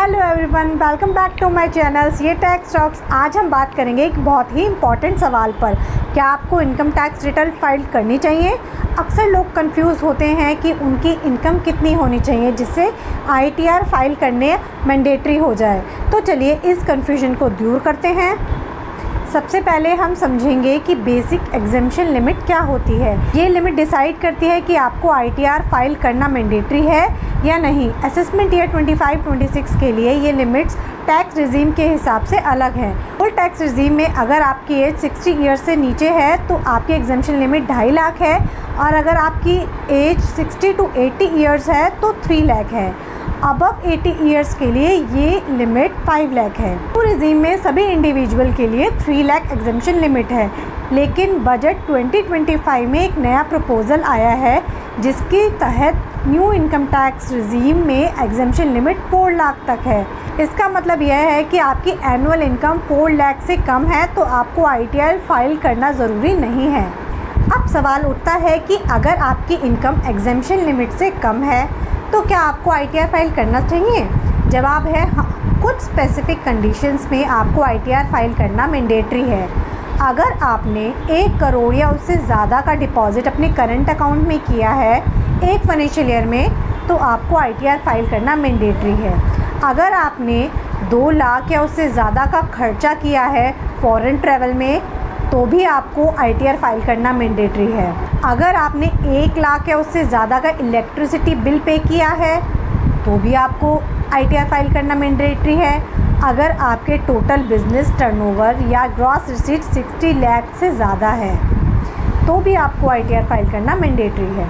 Hello everyone, welcome back to my channels ये tax talks. आज हम बात करेंगे एक बहुत ही इम्पॉर्टेंट सवाल पर। क्या आपको इनकम टैक्स रिटर्न फाइल करनी चाहिए? अक्सर लोग कंफ्यूज होते हैं कि उनकी इनकम कितनी होनी चाहिए जिससे ITR फाइल करने मैंडेटरी हो जाए। तो चलिए इस कन्फ्यूजन को दूर करते हैं। सबसे पहले हम समझेंगे कि बेसिक एग्जेम्पशन लिमिट क्या होती है। ये लिमिट डिसाइड करती है कि आपको ITR फाइल करना मैंडेटरी है या नहीं। असेसमेंट ईयर 25-26 के लिए ये लिमिट्स टैक्स रिजीम के हिसाब से अलग है। फुल टैक्स रिजीम में अगर आपकी एज 60 ईयर्स से नीचे है तो आपकी एग्जेम्पशन लिमिट 2.5 लाख है, और अगर आपकी एज 60 to 80 ईयर्स है तो 3 लाख है। अबव 80 ईयर्स के लिए ये लिमिट 5 लाख है। तो रिजीम में सभी इंडिविजुअल के लिए 3 लाख एग्जेम्पशन लिमिट है, लेकिन बजट 2025 में एक नया प्रपोजल आया है जिसके तहत न्यू इनकम टैक्स रिजीम में एग्जेम्पशन लिमिट 4 लाख तक है। इसका मतलब यह है कि आपकी एनुअल इनकम 4 लाख से कम है तो आपको ITR फाइल करना ज़रूरी नहीं है। अब सवाल उठता है कि अगर आपकी इनकम एग्जेम्पशन लिमिट से कम है तो क्या आपको ITR फाइल करना चाहिए? जवाब है हाँ, कुछ स्पेसिफिक कंडीशंस में आपको ITR फाइल करना मैंडेटरी है। अगर आपने 1 करोड़ या उससे ज़्यादा का डिपॉजिट अपने करंट अकाउंट में किया है एक फाइनेंशियल ईयर में तो आपको ITR फाइल करना मैंडेटरी है। अगर आपने 2 लाख या उससे ज़्यादा का खर्चा किया है फॉरेन ट्रैवल में तो भी आपको ITR फाइल करना मैंडेटरी है। अगर आपने 1 लाख या उससे ज़्यादा का इलेक्ट्रिसिटी बिल पे किया है तो भी आपको ITR फाइल करना मैंडेटरी है। अगर आपके टोटल बिजनेस टर्नओवर या ग्रॉस रिसीट 60 लाख से ज़्यादा है तो भी आपको ITR फाइल करना मैंडेटरी है।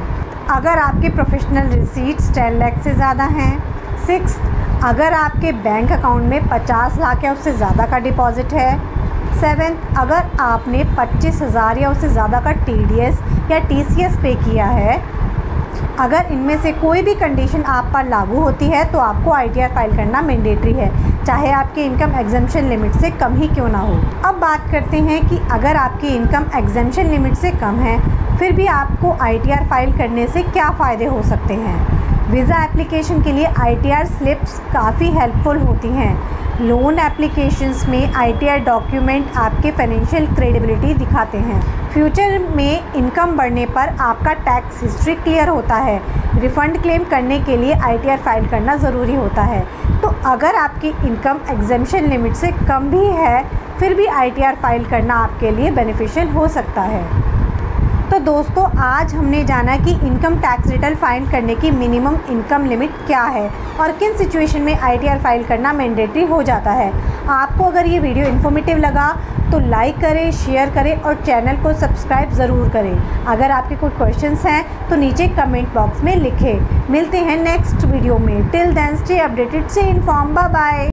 अगर आपके प्रोफेशनल रिसीट्स 10 लाख से ज़्यादा हैं। 6, अगर आपके बैंक अकाउंट में 50 लाख या उससे ज़्यादा का डिपॉजिट है। 7, अगर आपने 25,000 या उससे ज़्यादा का TDS या TCS पे किया है। अगर इनमें से कोई भी कंडीशन आप पर लागू होती है तो आपको ITR फाइल करना मैंडेटरी है, चाहे आपकी इनकम एग्जेम्पशन लिमिट से कम ही क्यों ना हो। अब बात करते हैं कि अगर आपकी इनकम एग्जेम्पशन लिमिट से कम है फिर भी आपको ITR फाइल करने से क्या फ़ायदे हो सकते हैं। वीज़ा एप्लीकेशन के लिए ITR स्लिप्स काफ़ी हेल्पफुल होती हैं। लोन एप्लीकेशंस में ITR डॉक्यूमेंट आपके फाइनेंशियल क्रेडिबिलिटी दिखाते हैं। फ्यूचर में इनकम बढ़ने पर आपका टैक्स हिस्ट्री क्लियर होता है। रिफ़ंड क्लेम करने के लिए ITR फाइल करना ज़रूरी होता है। तो अगर आपकी इनकम एग्जेम्पशन लिमिट से कम भी है फिर भी ITR फाइल करना आपके लिए बेनिफिशियल हो सकता है। तो दोस्तों, आज हमने जाना कि इनकम टैक्स रिटर्न फाइल करने की मिनिमम इनकम लिमिट क्या है और किन सिचुएशन में ITR फाइल करना मैंडेटरी हो जाता है। आपको अगर ये वीडियो इन्फॉर्मेटिव लगा तो लाइक करें, शेयर करें और चैनल को सब्सक्राइब ज़रूर करें। अगर आपके कोई क्वेश्चंस हैं तो नीचे कमेंट बॉक्स में लिखें। मिलते हैं नेक्स्ट वीडियो में। Till then stay updated, stay inform, bye bye.